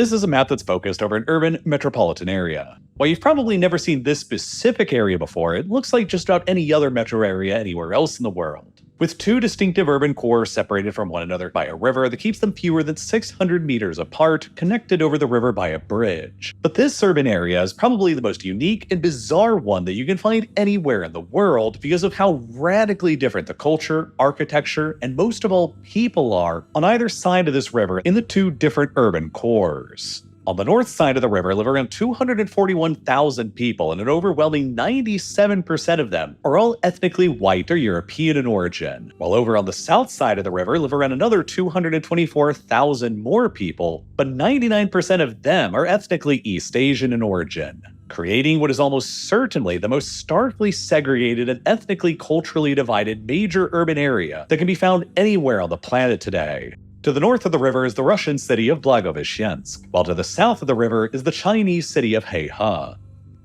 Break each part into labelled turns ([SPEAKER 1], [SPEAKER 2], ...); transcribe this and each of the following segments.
[SPEAKER 1] This is a map that's focused over an urban metropolitan area. While you've probably never seen this specific area before, it looks like just about any other metro area anywhere else in the world, with two distinctive urban cores separated from one another by a river that keeps them fewer than 600 meters apart, connected over the river by a bridge. But this urban area is probably the most unique and bizarre one that you can find anywhere in the world because of how radically different the culture, architecture, and most of all, people are on either side of this river in the two different urban cores. On the north side of the river live around 241,000 people, and an overwhelming 97% of them are all ethnically white or European in origin. While over on the south side of the river live around another 224,000 more people, but 99% of them are ethnically East Asian in origin, creating what is almost certainly the most starkly segregated and ethnically culturally divided major urban area that can be found anywhere on the planet today. To the north of the river is the Russian city of Blagoveshchensk, while to the south of the river is the Chinese city of Heihe.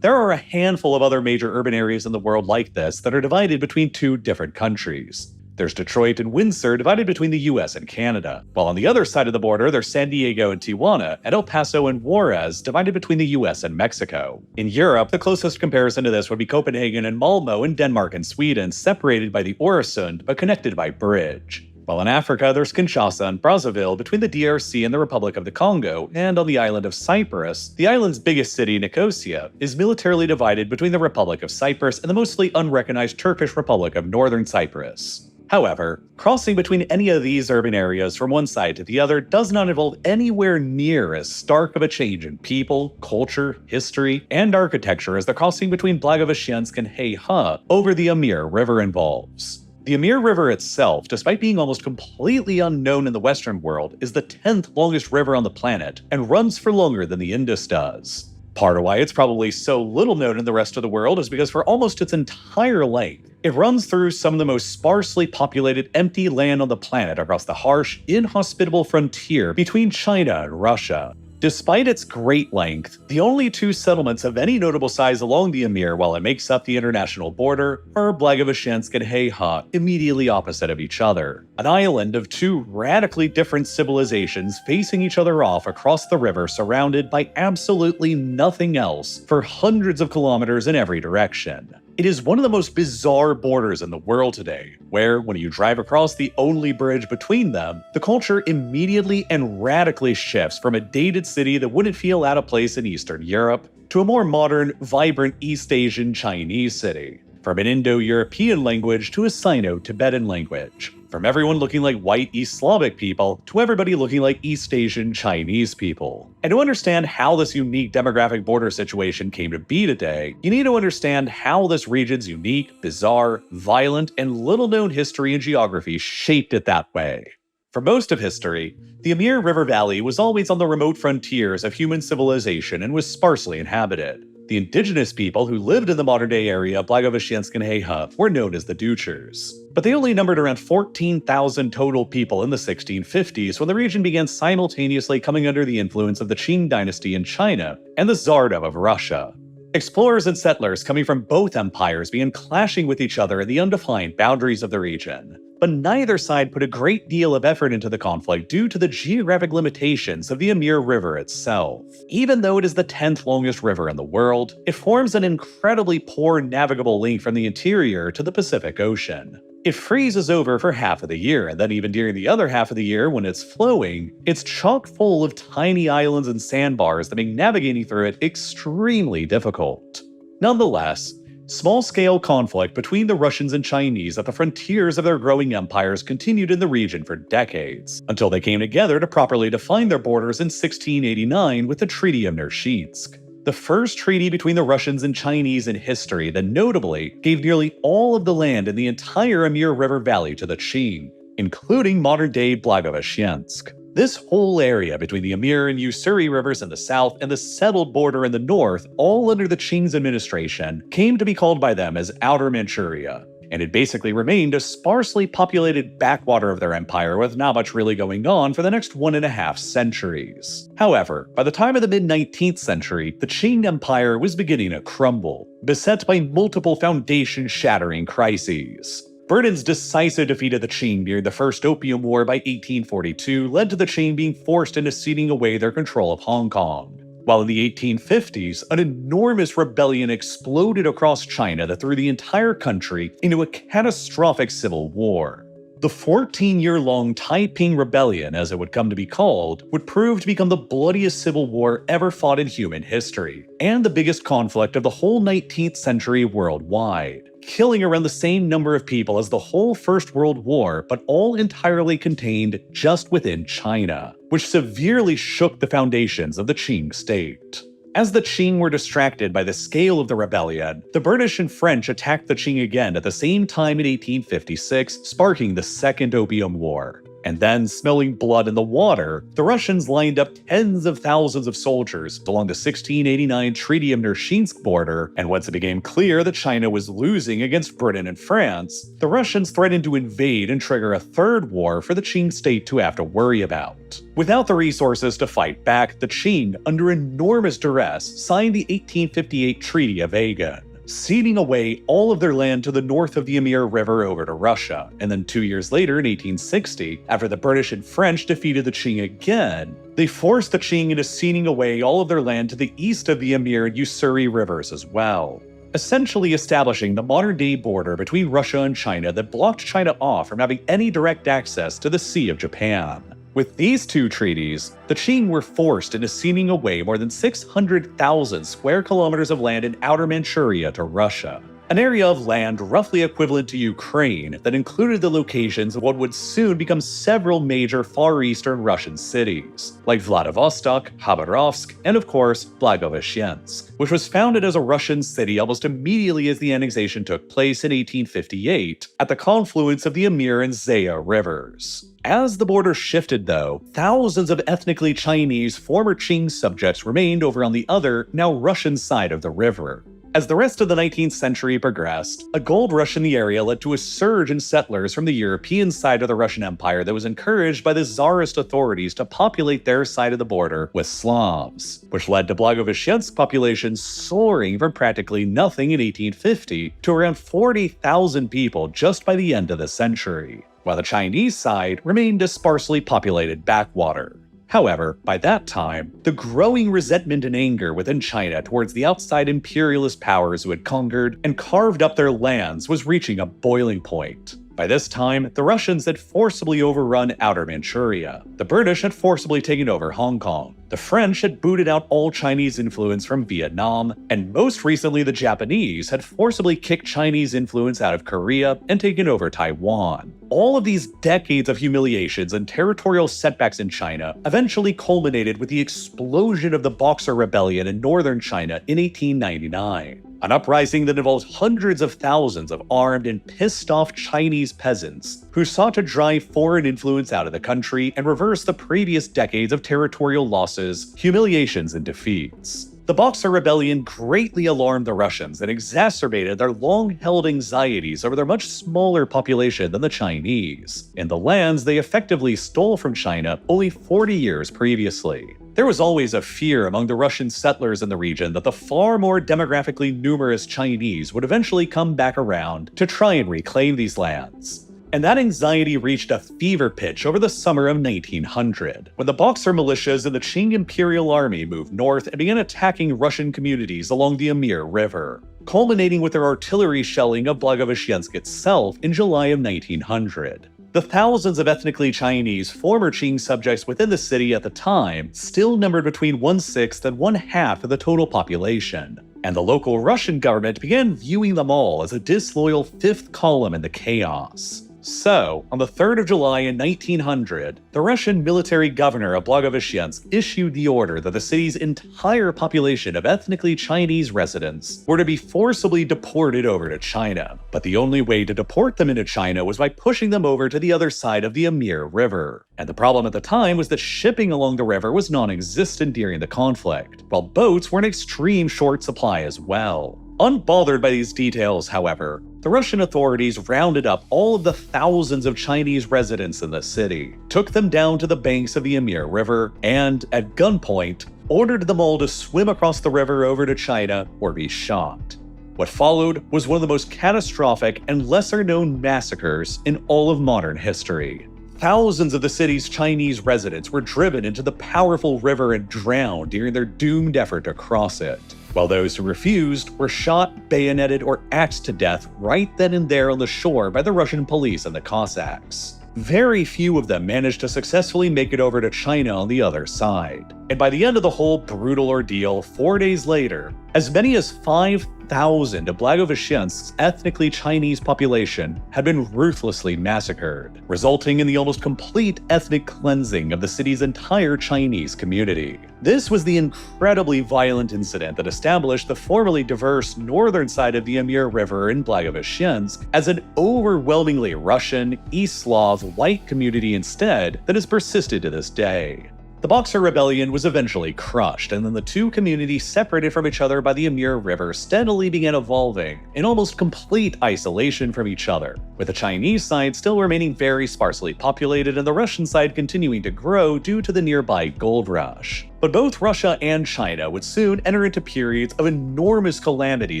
[SPEAKER 1] There are a handful of other major urban areas in the world like this that are divided between two different countries. There's Detroit and Windsor divided between the US and Canada, while on the other side of the border there's San Diego and Tijuana, and El Paso and Juarez divided between the US and Mexico. In Europe, the closest comparison to this would be Copenhagen and Malmö in Denmark and Sweden, separated by the Öresund but connected by bridge. While in Africa, there's Kinshasa and Brazzaville between the DRC and the Republic of the Congo, and on the island of Cyprus, the island's biggest city, Nicosia, is militarily divided between the Republic of Cyprus and the mostly unrecognized Turkish Republic of Northern Cyprus. However, crossing between any of these urban areas from one side to the other does not involve anywhere near as stark of a change in people, culture, history, and architecture as the crossing between Blagoveshchensk and Heihe over the Amur River involves. The Amur River itself, despite being almost completely unknown in the Western world, is the 10th longest river on the planet and runs for longer than the Indus does. Part of why it's probably so little known in the rest of the world is because for almost its entire length, it runs through some of the most sparsely populated empty land on the planet across the harsh, inhospitable frontier between China and Russia. Despite its great length, the only two settlements of any notable size along the Amur while it makes up the international border are Blagoveshchensk and Heihe, immediately opposite of each other. An island of two radically different civilizations facing each other off across the river, surrounded by absolutely nothing else for hundreds of kilometers in every direction. It is one of the most bizarre borders in the world today, where, when you drive across the only bridge between them, the culture immediately and radically shifts from a dated city that wouldn't feel out of place in Eastern Europe to a more modern, vibrant East Asian Chinese city. From an Indo-European language to a Sino-Tibetan language. From everyone looking like white East Slavic people to everybody looking like East Asian Chinese people. And to understand how this unique demographic border situation came to be today, you need to understand how this region's unique, bizarre, violent, and little-known history and geography shaped it that way. For most of history, the Amur River Valley was always on the remote frontiers of human civilization and was sparsely inhabited. The indigenous people who lived in the modern-day area of Blagoveshchensk and Heihe were known as the Duchers. But they only numbered around 14,000 total people in the 1650s when the region began simultaneously coming under the influence of the Qing dynasty in China and the Tsardom of Russia. Explorers and settlers coming from both empires began clashing with each other in the undefined boundaries of the region. But neither side put a great deal of effort into the conflict due to the geographic limitations of the Amur River itself. Even though it is the 10th longest river in the world, it forms an incredibly poor navigable link from the interior to the Pacific Ocean. It freezes over for half of the year, and then even during the other half of the year when it's flowing, it's chock full of tiny islands and sandbars that make navigating through it extremely difficult. Nonetheless, small-scale conflict between the Russians and Chinese at the frontiers of their growing empires continued in the region for decades, until they came together to properly define their borders in 1689 with the Treaty of Nerchinsk. The first treaty between the Russians and Chinese in history that notably gave nearly all of the land in the entire Amur River Valley to the Qing, including modern-day Blagoveshchensk. This whole area between the Amur and Ussuri rivers in the south and the settled border in the north, all under the Qing's administration, came to be called by them as Outer Manchuria, and it basically remained a sparsely populated backwater of their empire with not much really going on for the next 1.5 centuries. However, by the time of the mid-19th century, the Qing Empire was beginning to crumble, beset by multiple foundation-shattering crises. Britain's decisive defeat of the Qing during the First Opium War by 1842 led to the Qing being forced into ceding away their control of Hong Kong. While in the 1850s, an enormous rebellion exploded across China that threw the entire country into a catastrophic civil war. The 14-year-long Taiping Rebellion, as it would come to be called, would prove to become the bloodiest civil war ever fought in human history, and the biggest conflict of the whole 19th century worldwide, killing around the same number of people as the whole First World War, but all entirely contained just within China, which severely shook the foundations of the Qing state. As the Qing were distracted by the scale of the rebellion, the British and French attacked the Qing again at the same time in 1856, sparking the Second Opium War. And then, smelling blood in the water, the Russians lined up tens of thousands of soldiers along the 1689 Treaty of Nershinsk border, and once it became clear that China was losing against Britain and France, the Russians threatened to invade and trigger a third war for the Qing state to have to worry about. Without the resources to fight back, the Qing, under enormous duress, signed the 1858 Treaty of Agen, ceding away all of their land to the north of the Amur River over to Russia. And then 2 years later, in 1860, after the British and French defeated the Qing again, they forced the Qing into ceding away all of their land to the east of the Amur and Ussuri rivers as well, essentially establishing the modern-day border between Russia and China that blocked China off from having any direct access to the Sea of Japan. With these two treaties, the Qing were forced into ceding away more than 600,000 square kilometers of land in outer Manchuria to Russia, an area of land roughly equivalent to Ukraine that included the locations of what would soon become several major Far Eastern Russian cities, like Vladivostok, Khabarovsk, and of course, Blagoveshchensk, which was founded as a Russian city almost immediately as the annexation took place in 1858 at the confluence of the Amur and Zaya rivers. As the border shifted, though, thousands of ethnically Chinese former Qing subjects remained over on the other, now Russian side of the river. As the rest of the 19th century progressed, a gold rush in the area led to a surge in settlers from the European side of the Russian Empire that was encouraged by the Tsarist authorities to populate their side of the border with Slavs, which led to Blagoveshchensk population soaring from practically nothing in 1850 to around 40,000 people just by the end of the century, while the Chinese side remained a sparsely populated backwater. However, by that time, the growing resentment and anger within China towards the outside imperialist powers who had conquered and carved up their lands was reaching a boiling point. By this time, the Russians had forcibly overrun outer Manchuria, the British had forcibly taken over Hong Kong, the French had booted out all Chinese influence from Vietnam, and most recently the Japanese had forcibly kicked Chinese influence out of Korea and taken over Taiwan. All of these decades of humiliations and territorial setbacks in China eventually culminated with the explosion of the Boxer Rebellion in northern China in 1899. An uprising that involved hundreds of thousands of armed and pissed-off Chinese peasants who sought to drive foreign influence out of the country and reverse the previous decades of territorial losses, humiliations, and defeats. The Boxer Rebellion greatly alarmed the Russians and exacerbated their long-held anxieties over their much smaller population than the Chinese, in the lands they effectively stole from China only 40 years previously. There was always a fear among the Russian settlers in the region that the far more demographically numerous Chinese would eventually come back around to try and reclaim these lands. And that anxiety reached a fever pitch over the summer of 1900, when the Boxer militias and the Qing Imperial Army moved north and began attacking Russian communities along the Amur River, culminating with their artillery shelling of Blagoveshchensk itself in July of 1900. The thousands of ethnically Chinese former Qing subjects within the city at the time still numbered between 1/6 and 1/2 of the total population, and the local Russian government began viewing them all as a disloyal fifth column in the chaos. So, on the 3rd of July in 1900, the Russian military governor of Blagoveshchensk issued the order that the city's entire population of ethnically Chinese residents were to be forcibly deported over to China. But the only way to deport them into China was by pushing them over to the other side of the Amur River. And the problem at the time was that shipping along the river was non-existent during the conflict, while boats were in extreme short supply as well. Unbothered by these details, however, the Russian authorities rounded up all of the thousands of Chinese residents in the city, took them down to the banks of the Amur River, and, at gunpoint, ordered them all to swim across the river over to China or be shot. What followed was one of the most catastrophic and lesser-known massacres in all of modern history. Thousands of the city's Chinese residents were driven into the powerful river and drowned during their doomed effort to cross it, while those who refused were shot, bayoneted, or axed to death right then and there on the shore by the Russian police and the Cossacks. Very few of them managed to successfully make it over to China on the other side. And by the end of the whole brutal ordeal, 4 days later, as many as 5,000 of Blagoveshchensk's ethnically Chinese population had been ruthlessly massacred, resulting in the almost complete ethnic cleansing of the city's entire Chinese community. This was the incredibly violent incident that established the formerly diverse northern side of the Amur River in Blagoveshchensk as an overwhelmingly Russian, East Slav, white community instead that has persisted to this day. The Boxer Rebellion was eventually crushed, and then the two communities separated from each other by the Amur River steadily began evolving in almost complete isolation from each other, with the Chinese side still remaining very sparsely populated and the Russian side continuing to grow due to the nearby gold rush. But both Russia and China would soon enter into periods of enormous calamity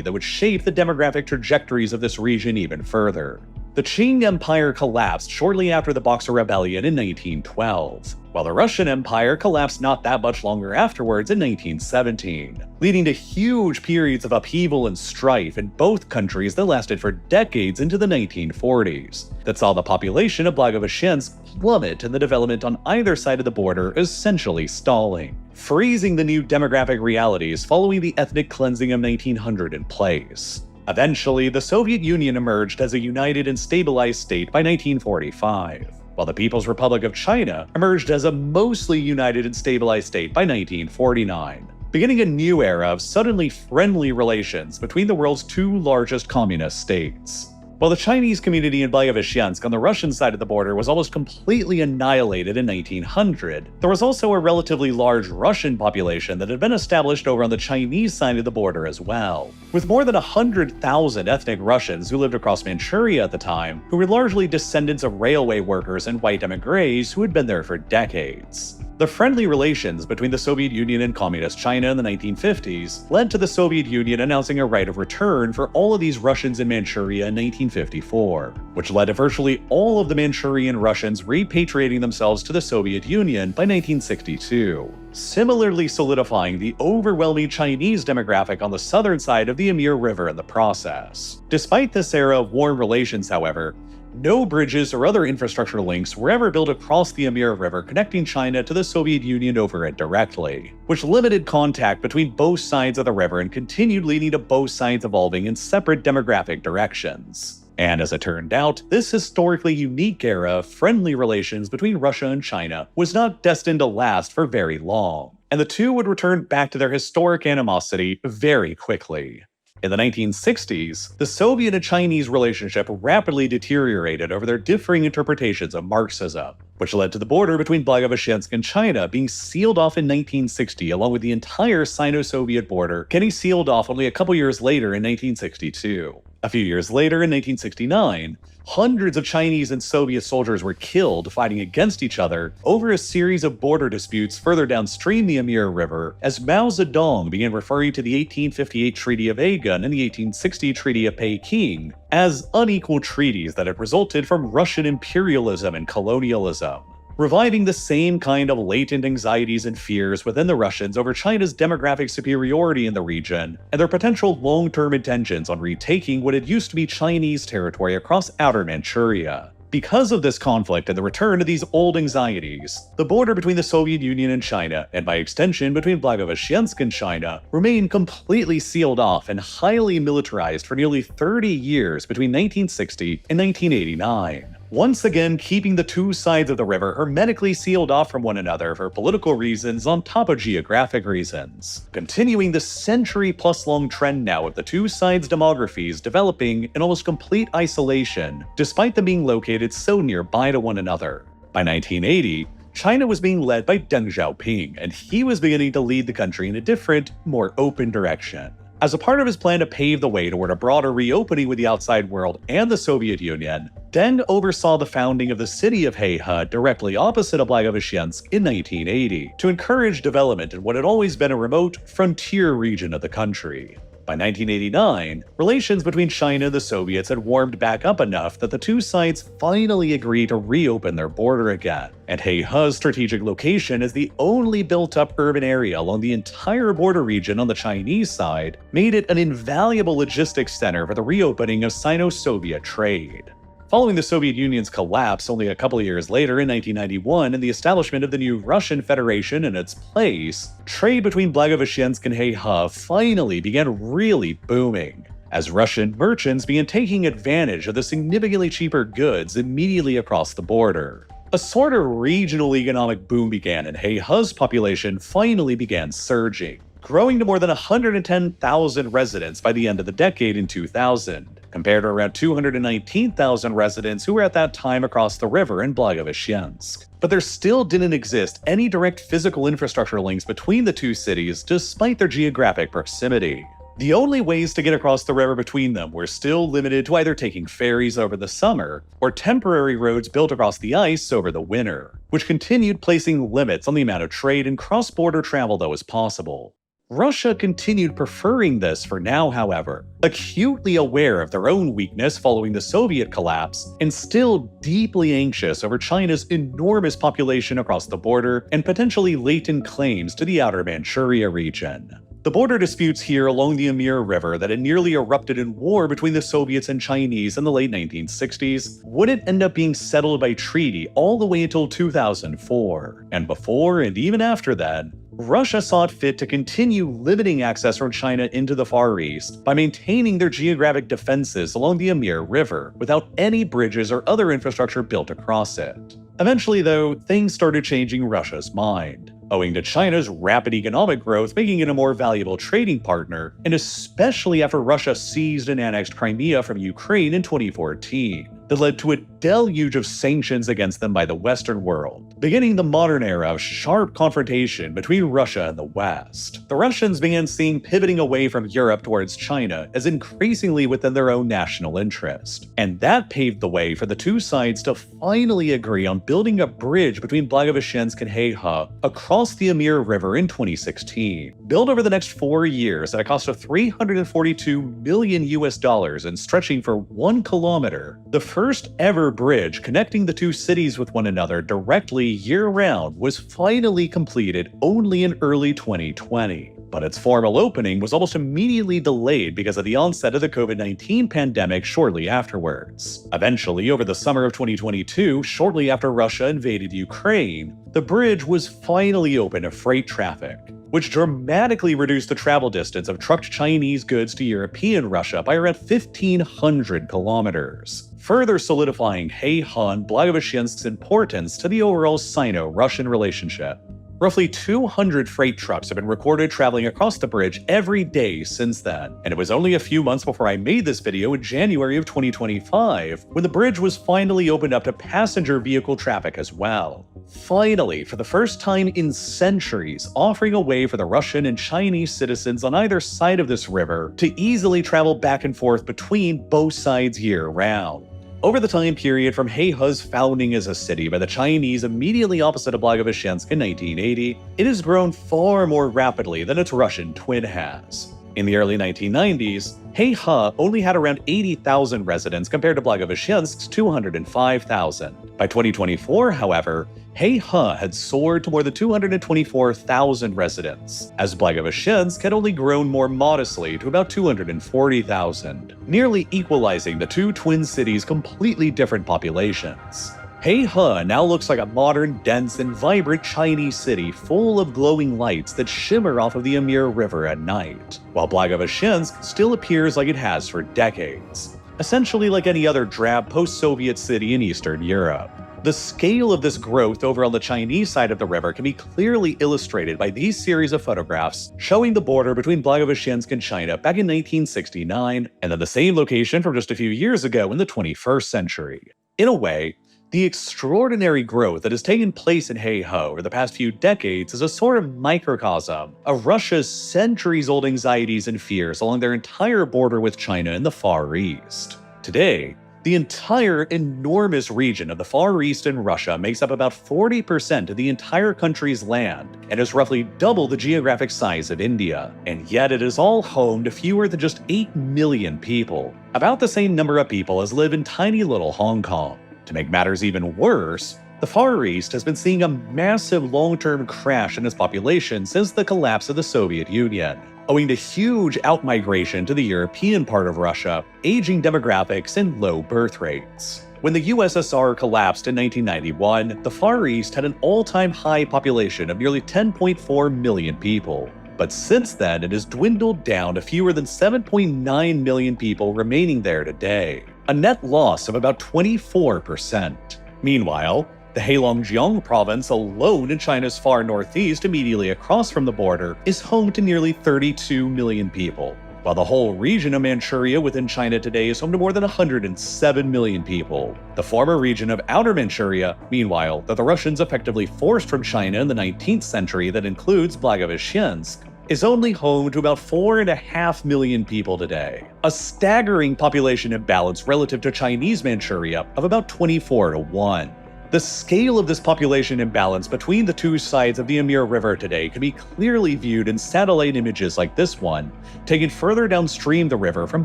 [SPEAKER 1] that would shape the demographic trajectories of this region even further. The Qing Empire collapsed shortly after the Boxer Rebellion in 1912, while the Russian Empire collapsed not that much longer afterwards in 1917, leading to huge periods of upheaval and strife in both countries that lasted for decades into the 1940s, that saw the population of Blagoveshchensk plummet and the development on either side of the border essentially stalling, freezing the new demographic realities following the ethnic cleansing of 1900 in place. Eventually, the Soviet Union emerged as a united and stabilized state by 1945, while the People's Republic of China emerged as a mostly united and stabilized state by 1949, beginning a new era of suddenly friendly relations between the world's two largest communist states. While the Chinese community in Blagoveshchensk on the Russian side of the border was almost completely annihilated in 1900, there was also a relatively large Russian population that had been established over on the Chinese side of the border as well, with more than 100,000 ethnic Russians who lived across Manchuria at the time, who were largely descendants of railway workers and white emigres who had been there for decades. The friendly relations between the Soviet Union and Communist China in the 1950s led to the Soviet Union announcing a right of return for all of these Russians in Manchuria in 1954, which led to virtually all of the Manchurian Russians repatriating themselves to the Soviet Union by 1962, similarly solidifying the overwhelming Chinese demographic on the southern side of the Amur River in the process. Despite this era of warm relations, however, no bridges or other infrastructure links were ever built across the Amur River connecting China to the Soviet Union over it directly, which limited contact between both sides of the river and continued leading to both sides evolving in separate demographic directions. And as it turned out, this historically unique era of friendly relations between Russia and China was not destined to last for very long, and the two would return back to their historic animosity very quickly. In the 1960s, the Soviet and Chinese relationship rapidly deteriorated over their differing interpretations of Marxism, which led to the border between Blagoveshchensk and China being sealed off in 1960, along with the entire Sino-Soviet border getting sealed off only a couple years later in 1962. A few years later, in 1969, hundreds of Chinese and Soviet soldiers were killed fighting against each other over a series of border disputes further downstream the Amur River, as Mao Zedong began referring to the 1858 Treaty of Aigun and the 1860 Treaty of Peking as unequal treaties that had resulted from Russian imperialism and colonialism, reviving the same kind of latent anxieties and fears within the Russians over China's demographic superiority in the region and their potential long-term intentions on retaking what had used to be Chinese territory across outer Manchuria. Because of this conflict and the return of these old anxieties, the border between the Soviet Union and China, and by extension between Blagoveshchensk and China, remained completely sealed off and highly militarized for nearly 30 years between 1960 and 1989. Once again keeping the two sides of the river hermetically sealed off from one another for political reasons on top of geographic reasons, continuing the century-plus-long trend now of the two sides' demographies developing in almost complete isolation, despite them being located so nearby to one another. By 1980, China was being led by Deng Xiaoping, and he was beginning to lead the country in a different, more open direction. As a part of his plan to pave the way toward a broader reopening with the outside world and the Soviet Union, Deng oversaw the founding of the city of Heihe directly opposite of Blagoveshchensk in 1980 to encourage development in what had always been a remote frontier region of the country. By 1989, relations between China and the Soviets had warmed back up enough that the two sides finally agreed to reopen their border again, and Heihe's strategic location as the only built-up urban area along the entire border region on the Chinese side made it an invaluable logistics center for the reopening of Sino-Soviet trade. Following the Soviet Union's collapse only a couple of years later in 1991 and the establishment of the new Russian Federation in its place, trade between Blagoveshchensk and Heihe finally began really booming, as Russian merchants began taking advantage of the significantly cheaper goods immediately across the border. A sort of regional economic boom began and Heihe's population finally began surging, growing to more than 110,000 residents by the end of the decade in 2000. Compared to around 219,000 residents who were at that time across the river in Blagoveshchensk. But there still didn't exist any direct physical infrastructure links between the two cities despite their geographic proximity. The only ways to get across the river between them were still limited to either taking ferries over the summer or temporary roads built across the ice over the winter, which continued placing limits on the amount of trade and cross-border travel that was possible. Russia continued preferring this for now, however, acutely aware of their own weakness following the Soviet collapse, and still deeply anxious over China's enormous population across the border and potentially latent claims to the outer Manchuria region. The border disputes here along the Amur River that had nearly erupted in war between the Soviets and Chinese in the late 1960s wouldn't end up being settled by treaty all the way until 2004, and before and even after that, Russia saw it fit to continue limiting access from China into the Far East by maintaining their geographic defenses along the Amur River without any bridges or other infrastructure built across it. Eventually, though, things started changing Russia's mind, owing to China's rapid economic growth making it a more valuable trading partner, and especially after Russia seized and annexed Crimea from Ukraine in 2014. That led to a deluge of sanctions against them by the Western world, beginning the modern era of sharp confrontation between Russia and the West. The Russians began seeing pivoting away from Europe towards China as increasingly within their own national interest, and that paved the way for the two sides to finally agree on building a bridge between Blagoveshchensk and Heihe across the Amur River in 2016. Built over the next 4 years at a cost of $342 million and stretching for 1 kilometer, the first ever bridge connecting the two cities with one another directly year-round was finally completed only in early 2020. But its formal opening was almost immediately delayed because of the onset of the COVID-19 pandemic shortly afterwards. Eventually, over the summer of 2022, shortly after Russia invaded Ukraine, the bridge was finally open to freight traffic, which dramatically reduced the travel distance of trucked Chinese goods to European Russia by around 1,500 kilometers, further solidifying Heihe and Blagoveshchensk's importance to the overall Sino-Russian relationship. Roughly 200 freight trucks have been recorded traveling across the bridge every day since then, and it was only a few months before I made this video in January of 2025 when the bridge was finally opened up to passenger vehicle traffic as well. Finally, for the first time in centuries, offering a way for the Russian and Chinese citizens on either side of this river to easily travel back and forth between both sides year-round. Over the time period from Heihe's founding as a city by the Chinese immediately opposite of Blagoveshchensk in 1980, it has grown far more rapidly than its Russian twin has. In the early 1990s, Heihe only had around 80,000 residents compared to Blagoveshchensk's 205,000. By 2024, however, Heihe had soared to more than 224,000 residents, as Blagoveshchensk had only grown more modestly to about 240,000, nearly equalizing the two twin cities' completely different populations. Heihe now looks like a modern, dense, and vibrant Chinese city full of glowing lights that shimmer off of the Amur River at night, while Blagoveshchensk still appears like it has for decades, essentially like any other drab post-Soviet city in Eastern Europe. The scale of this growth over on the Chinese side of the river can be clearly illustrated by these series of photographs showing the border between Blagoveshchensk and China back in 1969, and then the same location from just a few years ago in the 21st century. In a way, the extraordinary growth that has taken place in Heihe over the past few decades is a sort of microcosm of Russia's centuries-old anxieties and fears along their entire border with China in the Far East. Today, The entire enormous region of the Far East in Russia makes up about 40% of the entire country's land and is roughly double the geographic size of India. And yet it is all home to fewer than just 8 million people, about the same number of people as live in tiny little Hong Kong. To make matters even worse, the Far East has been seeing a massive long-term crash in its population since the collapse of the Soviet Union, owing to huge outmigration to the European part of Russia, aging demographics, and low birth rates. When the USSR collapsed in 1991, the Far East had an all-time high population of nearly 10.4 million people. But since then, it has dwindled down to fewer than 7.9 million people remaining there today, a net loss of about 24%. Meanwhile, the Heilongjiang province alone in China's far northeast, immediately across from the border, is home to nearly 32 million people, while the whole region of Manchuria within China today is home to more than 107 million people. The former region of Outer Manchuria, meanwhile, that the Russians effectively forced from China in the 19th century that includes Blagoveshchensk, is only home to about 4.5 million people today, a staggering population imbalance relative to Chinese Manchuria of about 24-1. The scale of this population imbalance between the two sides of the Amur River today can be clearly viewed in satellite images like this one, taken further downstream the river from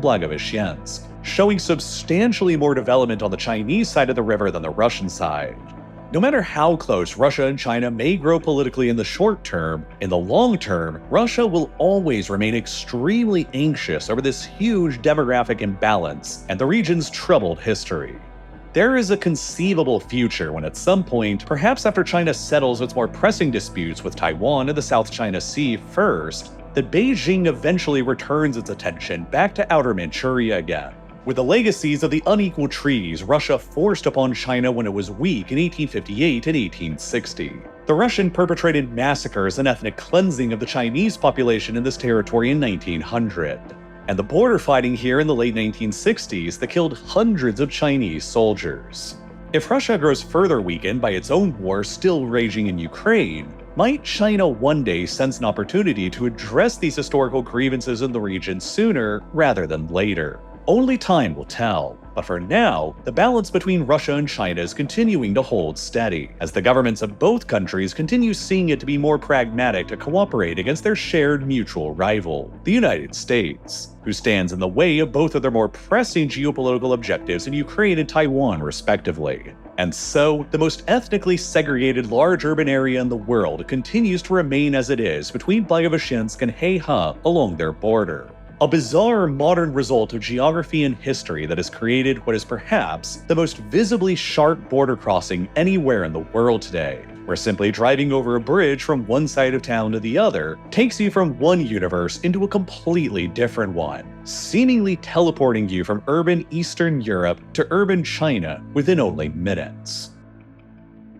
[SPEAKER 1] Blagoveshchensk, showing substantially more development on the Chinese side of the river than the Russian side. No matter how close Russia and China may grow politically in the short term, in the long term, Russia will always remain extremely anxious over this huge demographic imbalance and the region's troubled history. There is a conceivable future when at some point, perhaps after China settles its more pressing disputes with Taiwan and the South China Sea first, that Beijing eventually returns its attention back to Outer Manchuria again. With the legacies of the unequal treaties Russia forced upon China when it was weak in 1858 and 1860. The Russian perpetrated massacres and ethnic cleansing of the Chinese population in this territory in 1900. And the border fighting here in the late 1960s that killed hundreds of Chinese soldiers. If Russia grows further weakened by its own war still raging in Ukraine, might China one day sense an opportunity to address these historical grievances in the region sooner rather than later? Only time will tell, but for now, the balance between Russia and China is continuing to hold steady, as the governments of both countries continue seeing it to be more pragmatic to cooperate against their shared mutual rival, the United States, who stands in the way of both of their more pressing geopolitical objectives in Ukraine and Taiwan, respectively. And so, the most ethnically segregated large urban area in the world continues to remain as it is between Blagoveshchensk and Heihe along their border. A bizarre modern result of geography and history that has created what is perhaps the most visibly sharp border crossing anywhere in the world today, where simply driving over a bridge from one side of town to the other takes you from one universe into a completely different one, seemingly teleporting you from urban Eastern Europe to urban China within only minutes.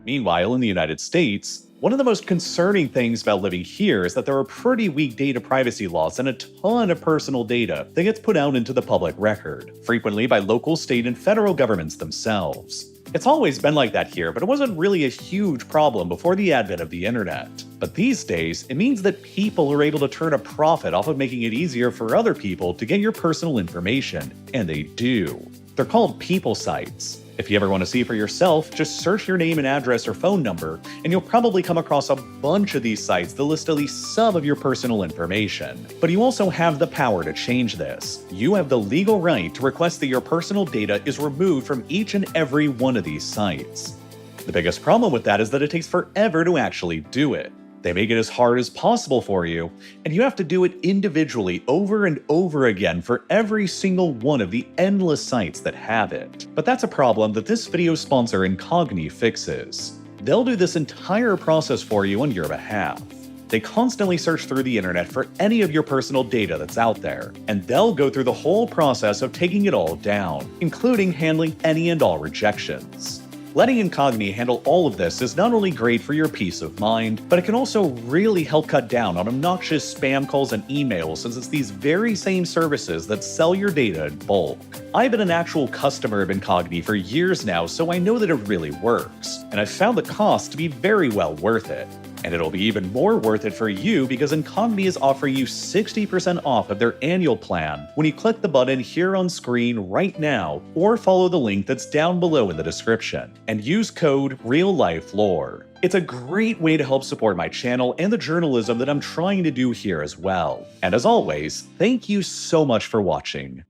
[SPEAKER 1] Meanwhile, in the United States, one of the most concerning things about living here is that there are pretty weak data privacy laws and a ton of personal data that gets put out into the public record, frequently by local, state, and federal governments themselves. It's always been like that here, but it wasn't really a huge problem before the advent of the internet. But these days, it means that people are able to turn a profit off of making it easier for other people to get your personal information, and they do. They're called people sites. If you ever want to see for yourself, just search your name and address or phone number, and you'll probably come across a bunch of these sites that list at least some of your personal information. But you also have the power to change this. You have the legal right to request that your personal data is removed from each and every one of these sites. The biggest problem with that is that it takes forever to actually do it. They make it as hard as possible for you, and you have to do it individually over and over again for every single one of the endless sites that have it. But that's a problem that this video's sponsor Incogni fixes. They'll do this entire process for you on your behalf. They constantly search through the internet for any of your personal data that's out there, and they'll go through the whole process of taking it all down, including handling any and all rejections. Letting Incogni handle all of this is not only great for your peace of mind, but it can also really help cut down on obnoxious spam calls and emails, since it's these very same services that sell your data in bulk. I've been an actual customer of Incogni for years now, so I know that it really works, and I've found the cost to be very well worth it. And it'll be even more worth it for you because Incogni is offering you 60% off of their annual plan when you click the button here on screen right now or follow the link that's down below in the description and use code RealLifeLore. It's a great way to help support my channel and the journalism that I'm trying to do here as well. And as always, thank you so much for watching.